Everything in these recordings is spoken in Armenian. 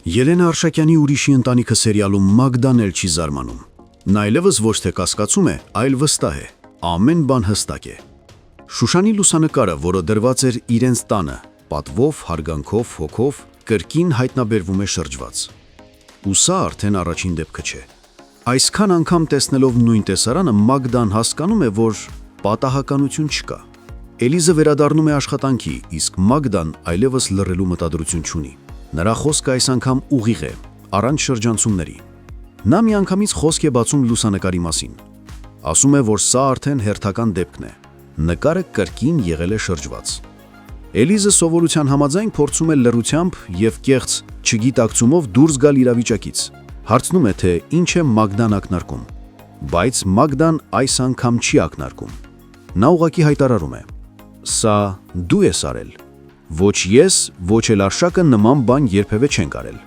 Ելենա Արշակյանի ուրիշի ընտանիքը սերիալում Մագդան էլ չի զարմանում։ Նա այլևս ոչ թե կասկածում է, այլ վստահ է։ Ամեն բան հստակ է։ Շուշանի լուսանկարը, որը դրված էր իրենց տանը, պատվով, հարգանքով, հոգով, կրկին հայտնաբերվում է շրջված։ Ու սա արդեն առաջին դեպքը չէ։ Այսքան անգամ տեսնելով նույն տեսարանը Մագդան հասկանում է, որ պատահականություն չկա։ Էլիզը վերադառնում է աշխատանքի, իսկ Մագդան այլևս լռելու մտադրություն չունի։ Նրա խոսքը այս անգամ ուղիղ է, առանց շրջանցումների։ Նա միանգամից խոսք է բացում լուսանկարի մասին։ Ասում է, որ սա արդեն հերթական դեպքն է։ Նկարը կրկին եղել է շրջված։ Էլիզը սովորության համաձայն փորձում է լռությամբ և կեղծ չգիտակցումով դուրս գալ իրավիճակից։ Հարցնում է, թե ինչ է Մագդան ակնարկում, բայց Մագդան այս անգամ չի ակնարկում։ Նա ուղղակի հայտարարում է. «Սա դու ես արել։ Ոչ ես, ոչ էլ Արշակը նման բան երբևէ չենք արել։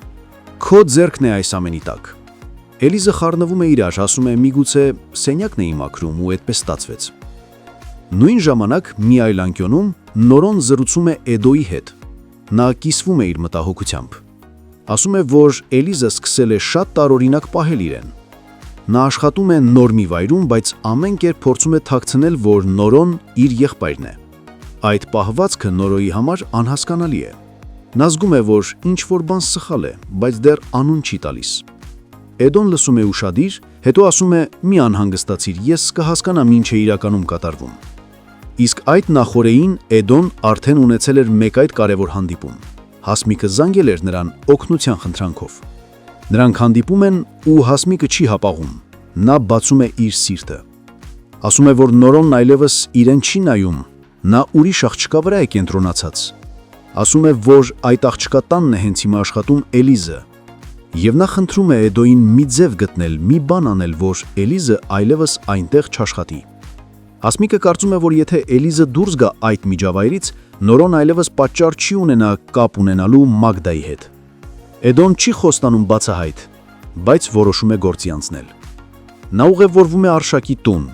Քո ձեռքն է այս ամենի տակ»։ Էլիզը խառնվում է իրար, ասում է միգուցե սենյակն էի մաքրում ու այդպես ստացվեց։ Նույն ժամանակ մի այլ անկյունում Նորոն զրուցում է Էդոյի հետ։ Նա կիսվում է իր մտահոգությամբ։ Ասում է, որ Էլիզը սկսել է շատ տարօրինակ պահել իրեն։ Նա աշխատում է նոր մի վայրում, բայց ամեն կերպ փորձում է թաքցնել, որ Նորոն իր եղբայրն է։ Այդ պահվածքը Նորոյի համար անհասկանալի է։ Նա զգում է, որ ինչ-որ բան սխալ է, բայց դեռ անուն չի տալիս։ Էդոն լսում է ուշադիր, հետո ասում է՝ «Մի անհանգստացիր, ես կհասկանամ ինչ է իրականում կատարվում»։ Իսկ այդ նախօրեին Էդոն արդեն ունեցել էր մեկ այլ կարևոր հանդիպում։ Հասմիկը զանգել էր նրան օգնության խնդրանքով։ Նրանք հանդիպում են ու Հասմիկը չի հապաղում։ Նա բացում է իր սիրտը։ Ասում է, որ Նորոնն այլևս իրեն չի նայում, նա ուրիշ աղջկա վրա է կենտրոնացած։ Ասում է, որ այդ աղջկա տանն է հենց հիմա աշխատում Էլիզը։ Եվ նա խնդրում է Էդոյին մի ձև գտնել, մի բան անել, որ Էլիզը այլևս այնտեղ չաշխատի։ Հասմիկը կարծում է, որ եթե Էլիզը դուրս գա այդ միջավայրից, Նորոն այլևս պատճառ չի ունենա կապ ունենալու Մագդայի հետ։ Էդոն չի խոստանում բացահայտ, բայց որոշում է գործի անցնել։ Նա ուղևորվում է Արշակի տուն։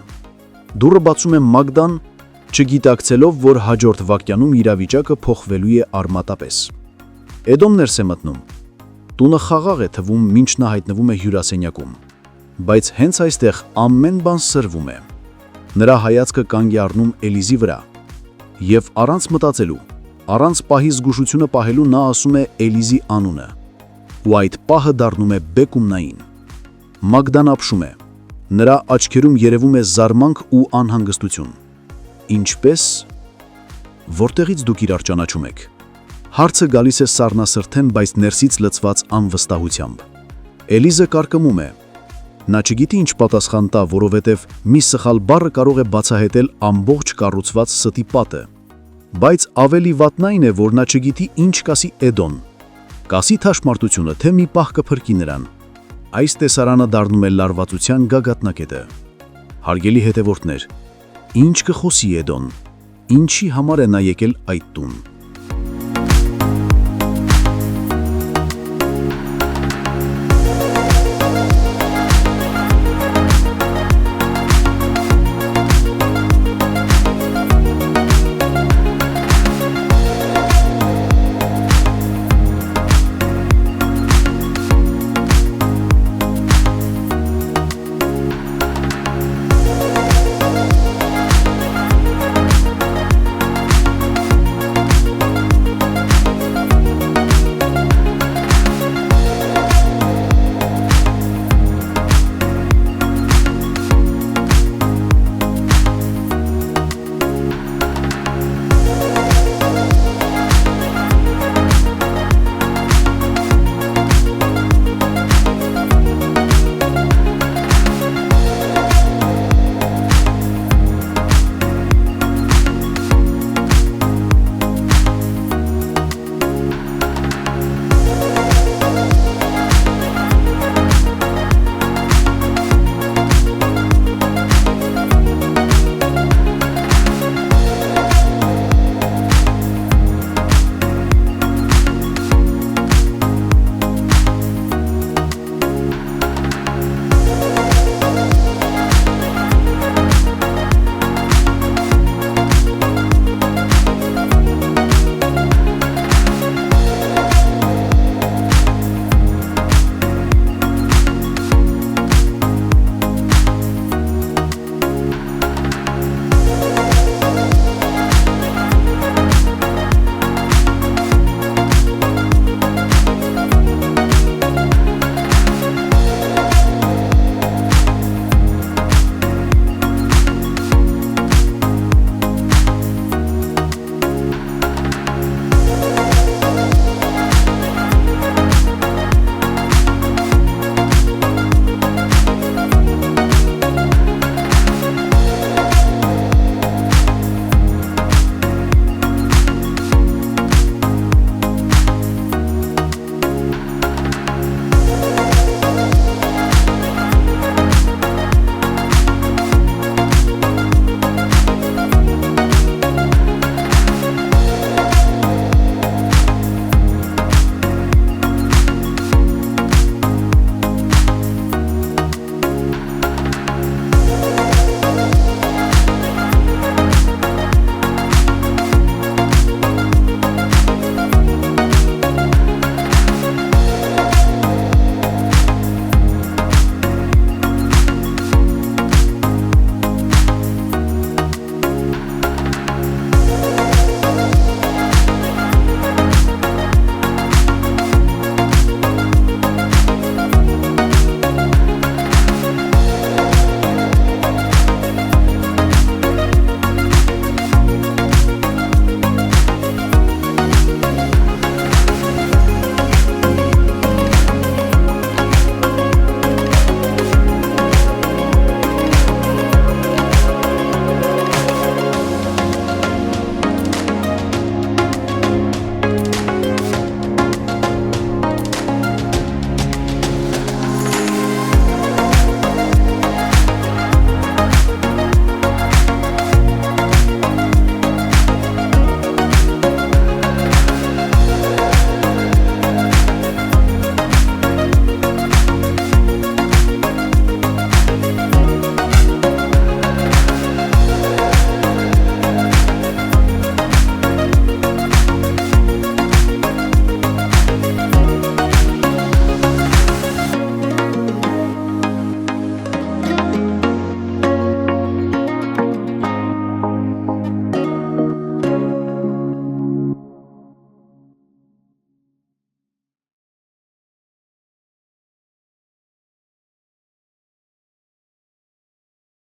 Դուռը բացում է Մագդան, չգիտակցելով, որ հաջորդ վայրկյանում իրավիճակը փոխվելու է արմատապես։ Էդոն ներս է մտնում։ Տունը խաղաղ է թվում, մինչ նա հայտնվում է հյուրասենյակում։ Բայց հենց այստեղ ամեն բան սրվում է։ Նրա հայացքը կանգ է առնում Էլիզի վրա։ Եվ առանց մտածելու, առանց պահի զգուշությունը պահելու նա ասում է Էլիզի անունը։ Ու այդ պահը դառնում է բեկումնային։ Մագդան ապշում է։ Նրա աչքերում երևում է զարմանք ու անհանգստություն։ Ինչպես։ Որտեղից դուք իրար ճանաչում եք։ Հարցը գալիս է սառնասրտեն, բայց ներսից լցված անվստահությամբ։ Էլիզը կարկմում է։ Նա չգիտի ինչ պատասխան տա, որովհետև մի սխալ բառը կարող է բացահայտել ամբողջ կառուցված ստի պատը։ Բայց ավելի վատն այն է, որ նա չգիտի ինչ կասի Էդոն։ Կասի թաշմարտությունը, թե մի պահ կփրկի նրան։ Այս տեսարանը դառնում է լարվածության գագաթնակետը։ Հարգելի հետևորդներ, ինչ կխոսի Էդոն։ Ինչի համար է նա եկել այդ տուն։